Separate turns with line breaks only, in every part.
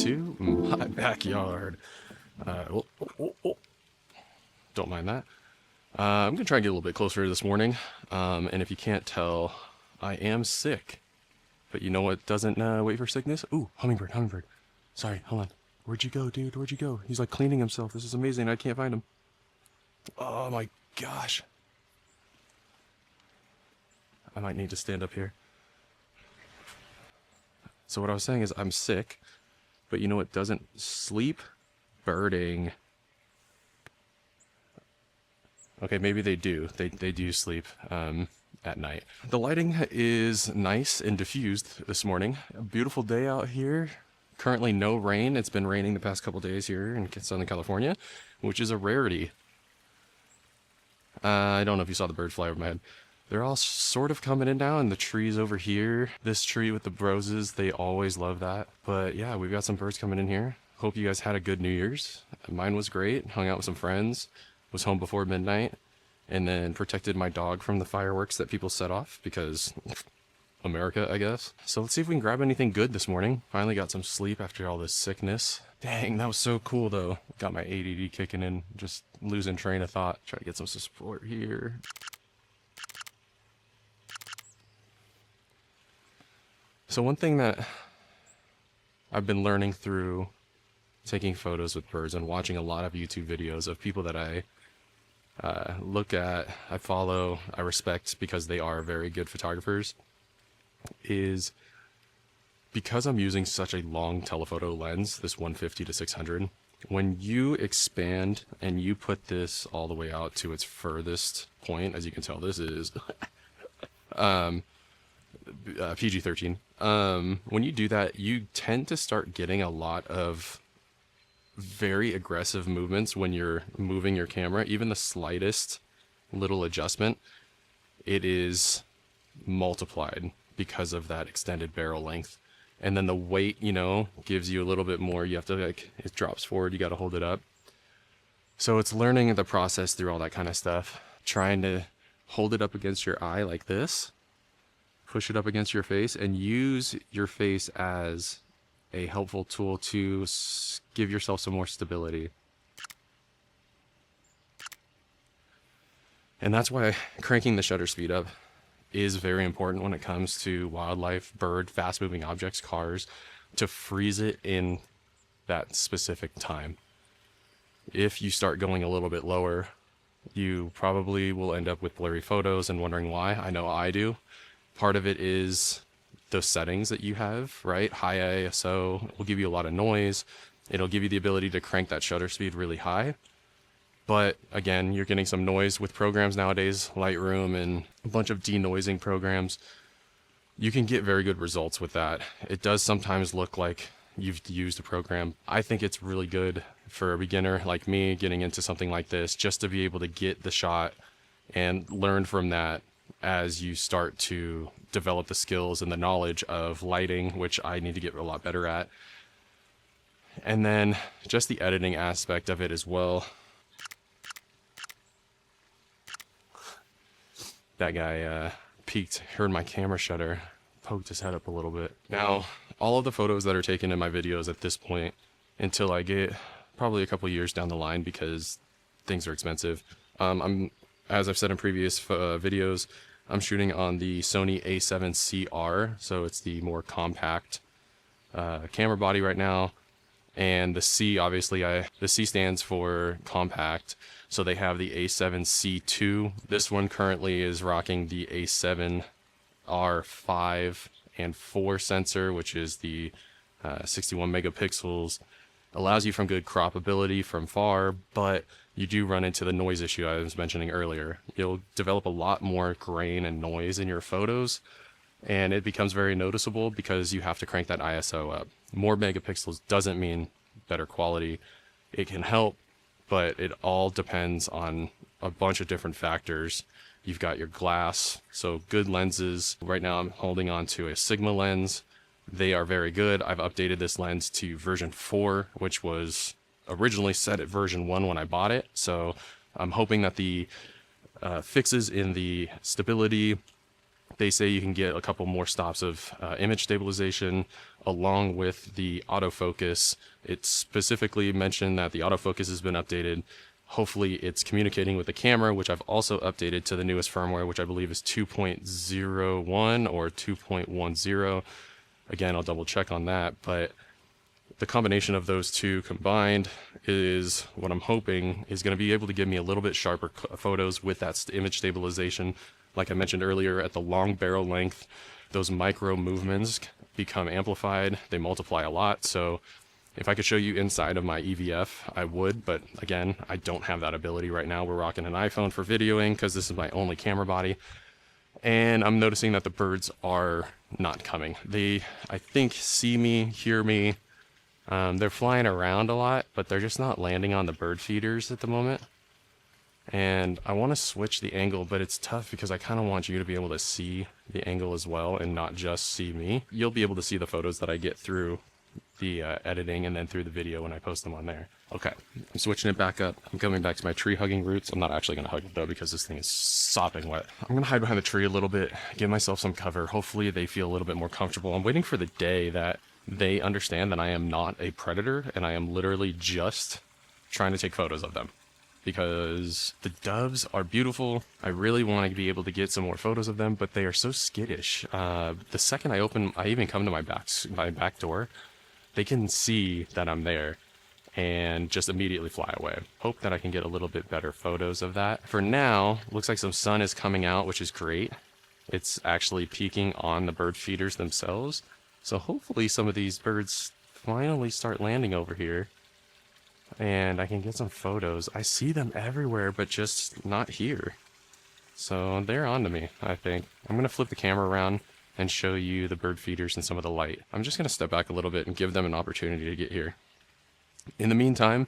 to my backyard. Don't mind that. I'm gonna try and get a little bit closer this morning. And if you can't tell, I am sick. But you know what doesn't wait for sickness? Ooh, hummingbird, hummingbird. Sorry, hold on. Where'd you go, dude? Where'd you go? He's like cleaning himself. This is amazing. I can't find him. Oh my gosh. I might need to stand up here. So what I was saying is I'm sick, but you know what doesn't sleep? Birding. Okay, maybe they do. They do sleep at night. The lighting is nice and diffused this morning. A beautiful day out here. Currently no rain. It's been raining the past couple days here in Southern California, which is a rarity. I don't know if you saw the bird fly over my head. They're all sort of coming in now, and the trees over here, this tree with the roses, they always love that. But yeah, we've got some birds coming in here. Hope you guys had a good New Year's. Mine was great. Hung out with some friends, was home before midnight, and then protected my dog from the fireworks that people set off because America, I guess. So let's see if we can grab anything good this morning. Finally got some sleep after all this sickness. Dang, that was so cool though. Got my ADD kicking in, just losing train of thought. Try to get some support here. So one thing that I've been learning through taking photos with birds and watching a lot of YouTube videos of people that I look at, I follow, I respect because they are very good photographers, is because I'm using such a long telephoto lens, this 150 to 600, when you expand and you put this all the way out to its furthest point, as you can tell, this is PG-13. When you do that, you tend to start getting a lot of very aggressive movements when you're moving your camera. Even the slightest little adjustment, it is multiplied because of that extended barrel length. And then the weight, you know, gives you a little bit more. You have to, like, it drops forward, you got to hold it up. So it's learning the process through all that kind of stuff. Trying to hold it up against your eye like this, push it up against your face, and use your face as a helpful tool to give yourself some more stability. And that's why cranking the shutter speed up is very important when it comes to wildlife, bird, fast-moving objects, cars, to freeze it in that specific time. If you start going a little bit lower, you probably will end up with blurry photos and wondering why. I know I do. Part of it is those settings that you have, right? High ISO will give you a lot of noise. It'll give you the ability to crank that shutter speed really high. But again, you're getting some noise with programs nowadays, Lightroom and a bunch of denoising programs. You can get very good results with that. It does sometimes look like you've used a program. I think it's really good for a beginner like me getting into something like this, just to be able to get the shot and learn from that as you start to develop the skills and the knowledge of lighting, which I need to get a lot better at. And then just the editing aspect of it as well. That guy peeked, heard my camera shutter, poked his head up a little bit. Now, all of the photos that are taken in my videos at this point, until I get probably a couple years down the line because things are expensive, as I've said in previous videos, I'm shooting on the Sony A7CR, so it's the more compact camera body right now. And the C, obviously, the C stands for compact, so they have the A7C2. This one currently is rocking the A7R 5 and 4 sensor, which is the 61 megapixels. Allows you from good croppability from far, but you do run into the noise issue I was mentioning earlier. You'll develop a lot more grain and noise in your photos, and it becomes very noticeable because you have to crank that ISO up. More megapixels doesn't mean better quality. It can help, but it all depends on a bunch of different factors. You've got your glass, so good lenses. Right now I'm holding on to a Sigma lens. They are very good. I've updated this lens to version 4, which was originally set at version 1 when I bought it. So I'm hoping that the fixes in the stability They say you can get a couple more stops of image stabilization along with the autofocus. It specifically mentioned that the autofocus has been updated. Hopefully it's communicating with the camera, which I've also updated to the newest firmware, which I believe is 2.01 or 2.10. Again, I'll double check on that, but the combination of those two combined is what I'm hoping is going to be able to give me a little bit sharper photos with that image stabilization. Like I mentioned earlier, at the long barrel length, those micro movements become amplified. They multiply a lot. So if I could show you inside of my EVF, I would. But again, I don't have that ability right now. We're rocking an iPhone for videoing because this is my only camera body. And I'm noticing that the birds are not coming. They, I think, see me, hear me. They're flying around a lot, but they're just not landing on the bird feeders at the moment. And I want to switch the angle, but it's tough because I kind of want you to be able to see the angle as well and not just see me. You'll be able to see the photos that I get through the editing and then through the video when I post them on there. Okay, I'm switching it back up. I'm coming back to my tree hugging roots. I'm not actually going to hug it though because this thing is sopping wet. I'm going to hide behind the tree a little bit, give myself some cover. Hopefully they feel a little bit more comfortable. I'm waiting for the day that they understand that I am not a predator and I am literally just trying to take photos of them. Because the doves are beautiful. I really want to be able to get some more photos of them, but they are so skittish. The second I even come to my back door, they can see that I'm there and just immediately fly away. Hope that I can get a little bit better photos of that. For now, looks like some sun is coming out, which is great. It's actually peeking on the bird feeders themselves. So hopefully some of these birds finally start landing over here and I can get some photos. I see them everywhere, but just not here. So they're on to me, I think. I'm going to flip the camera around and show you the bird feeders and some of the light. I'm just going to step back a little bit and give them an opportunity to get here. In the meantime,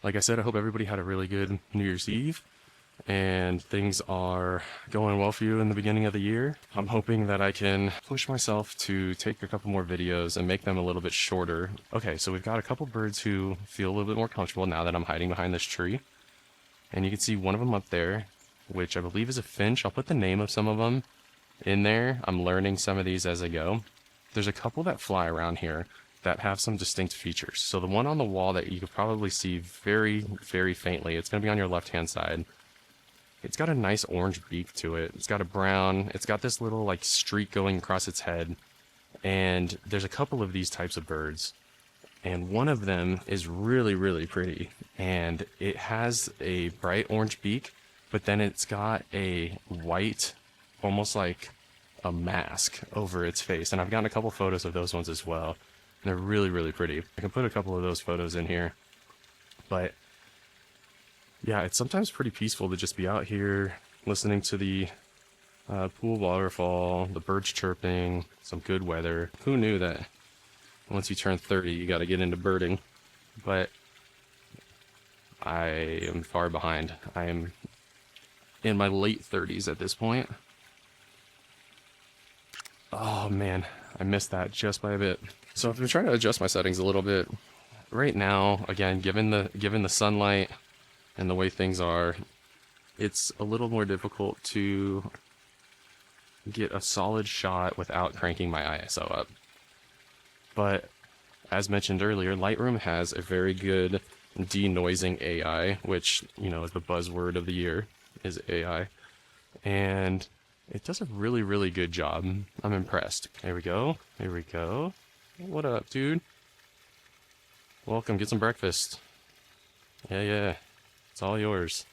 like I said, I hope everybody had a really good New Year's Eve and things are going well for you in the beginning of the year. I'm hoping that I can push myself to take a couple more videos and make them a little bit shorter. Okay, so we've got a couple birds who feel a little bit more comfortable now that I'm hiding behind this tree. And you can see one of them up there, which I believe is a finch. I'll put the name of some of them in there. I'm learning some of these as I go. There's a couple that fly around here that have some distinct features. So the one on the wall that you could probably see very, very faintly, it's going to be on your left-hand side. It's got a nice orange beak to it. It's got a brown, it's got this little like streak going across its head. And there's a couple of these types of birds. And one of them is really, really pretty. And it has a bright orange beak, but then it's got a white, almost like a mask over its face. And I've gotten a couple photos of those ones as well. And they're really, really pretty. I can put a couple of those photos in here. But yeah, it's sometimes pretty peaceful to just be out here listening to the pool waterfall, the birds chirping, some good weather. Who knew that once you turn 30, you got to get into birding? But I am far behind. I am in my late 30s at this point. Oh man, I missed that just by a bit. So I've been trying to adjust my settings a little bit. Right now, again, given the sunlight and the way things are, it's a little more difficult to get a solid shot without cranking my ISO up. But as mentioned earlier, Lightroom has a very good denoising AI, which, you know, is the buzzword of the year, is AI. And it does a really, really good job. I'm impressed. There we go. Here we go. What up, dude? Welcome, get some breakfast. Yeah. It's all yours.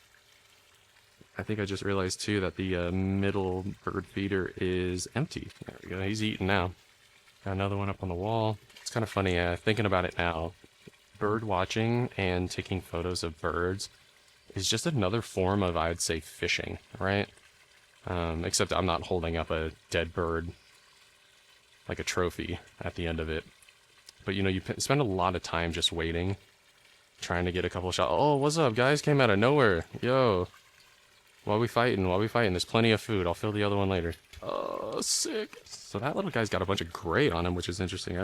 I think I just realized too that the middle bird feeder is empty. There we go, he's eating now. Got another one up on the wall. It's kind of funny, thinking about it now. Bird watching and taking photos of birds is just another form of, I'd say, fishing, right? Except I'm not holding up a dead bird like a trophy at the end of it. But you know, you spend a lot of time just waiting, trying to get a couple of shots. Oh, what's up, guys? Came out of nowhere. Yo. While we fighting? There's plenty of food. I'll fill the other one later. Oh, sick. So that little guy's got a bunch of gray on him, which is interesting. I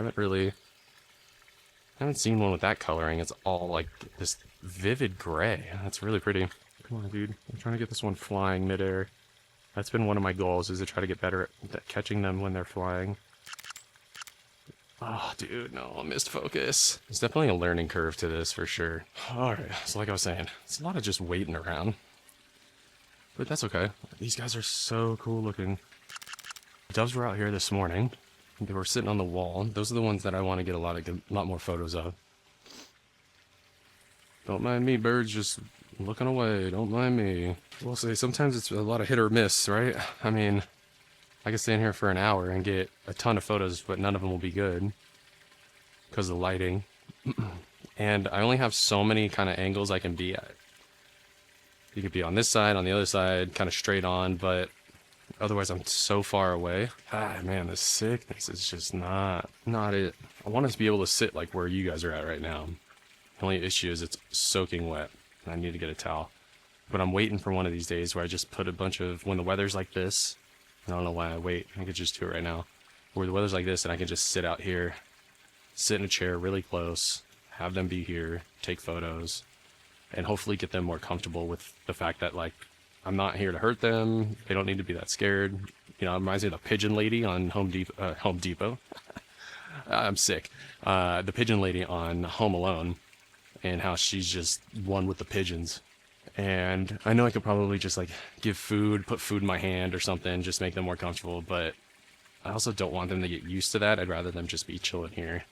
haven't seen one with that coloring. It's all like this vivid gray. That's really pretty. Come on, dude. I'm trying to get this one flying midair. That's been one of my goals, is to try to get better at catching them when they're flying. Oh, dude, no, I missed focus. There's definitely a learning curve to this for sure. All right, so like I was saying, it's a lot of just waiting around. But that's okay. These guys are so cool looking. Doves were out here this morning. They were sitting on the wall. Those are the ones that I want to get a lot more photos of. Don't mind me, birds just looking away. Don't mind me. We'll say sometimes it's a lot of hit or miss, right? I mean, I could stand here for an hour and get a ton of photos, but none of them will be good because of the lighting. And I only have so many kind of angles I can be at. You could be on this side, on the other side, kind of straight on, but otherwise I'm so far away. Ah, man, the sickness is just not it. I want us to be able to sit like where you guys are at right now. The only issue is it's soaking wet, and I need to get a towel. But I'm waiting for one of these days where I just put a bunch of, when the weather's like this, I don't know why I wait, I could just do it right now. Where the weather's like this and I can just sit out here, sit in a chair really close, have them be here, take photos, and hopefully get them more comfortable with the fact that, like, I'm not here to hurt them. They don't need to be that scared. You know, it reminds me of the pigeon lady on Home Depot. I'm sick. The pigeon lady on Home Alone, and how she's just one with the pigeons. And I know I could probably just like give food, put food in my hand or something, just make them more comfortable, but I also don't want them to get used to that. I'd rather them just be chilling here.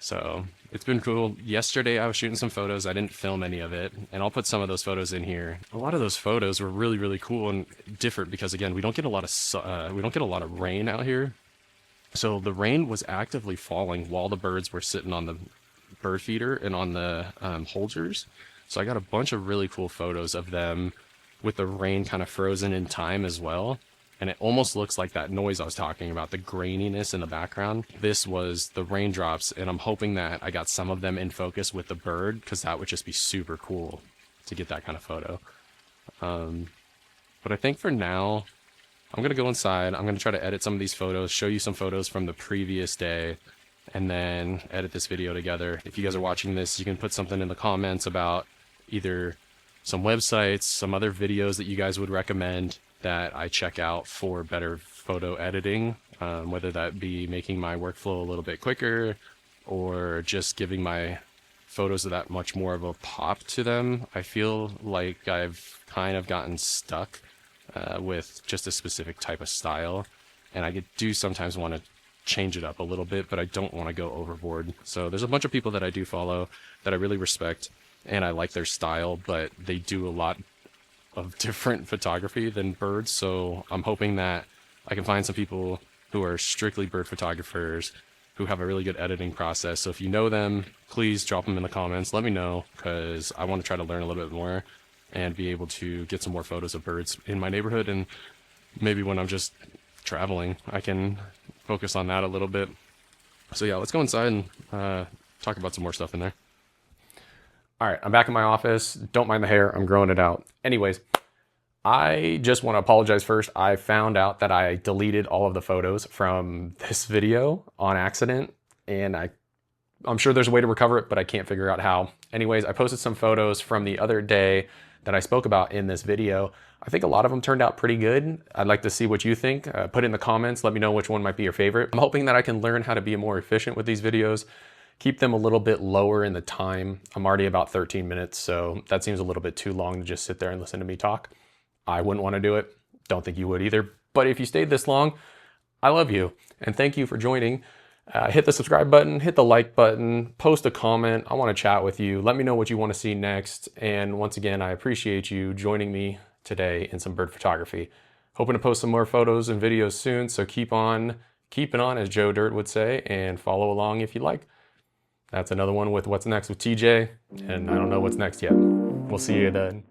So it's been cool. Yesterday I was shooting some photos. I didn't film any of it, and I'll put some of those photos in here. A lot of those photos were really, really cool and different because, again, we don't get a lot of rain out here. So the rain was actively falling while the birds were sitting on the bird feeder and on the holders. So I got a bunch of really cool photos of them with the rain kind of frozen in time as well. And it almost looks like that noise I was talking about, the graininess in the background. This was the raindrops, and I'm hoping that I got some of them in focus with the bird, because that would just be super cool to get that kind of photo. But I think for now, I'm going to go inside. I'm going to try to edit some of these photos, show you some photos from the previous day, and then edit this video together. If you guys are watching this, you can put something in the comments about either some websites, some other videos that you guys would recommend that I check out for better photo editing, whether that be making my workflow a little bit quicker or just giving my photos that much more of a pop to them. I feel like I've kind of gotten stuck with just a specific type of style, and I do sometimes want to change it up a little bit, but I don't want to go overboard. So there's a bunch of people that I do follow that I really respect, and I like their style, but they do a lot of different photography than birds. So I'm hoping that I can find some people who are strictly bird photographers who have a really good editing process. So if you know them, please drop them in the comments. Let me know, because I want to try to learn a little bit more and be able to get some more photos of birds in my neighborhood. And maybe when I'm just traveling, I can focus on that a little bit. So yeah, let's go inside and talk about some more stuff in there. All right, I'm back in my office. Don't mind the hair, I'm growing it out. Anyways, I just want to apologize first. I found out that I deleted all of the photos from this video on accident, and I'm sure there's a way to recover it, but I can't figure out how. Anyways, I posted some photos from the other day that I spoke about in this video. I think a lot of them turned out pretty good. I'd like to see what you think. Put it in the comments, let me know which one might be your favorite. I'm hoping that I can learn how to be more efficient with these videos, keep them a little bit lower in the time. I'm already about 13 minutes, so that seems a little bit too long to just sit there and listen to me talk. I wouldn't want to do it. Don't think you would either. But if you stayed this long, I love you, and thank you for joining. Hit the subscribe button, hit the like button, post a comment. I want to chat with you. Let me know what you want to see next. And once again, I appreciate you joining me today in some bird photography. Hoping to post some more photos and videos soon, so keep on keeping on, as Joe Dirt would say, and follow along if you like. That's another one with What's Next with TJ, and I don't know what's next yet. We'll see you then.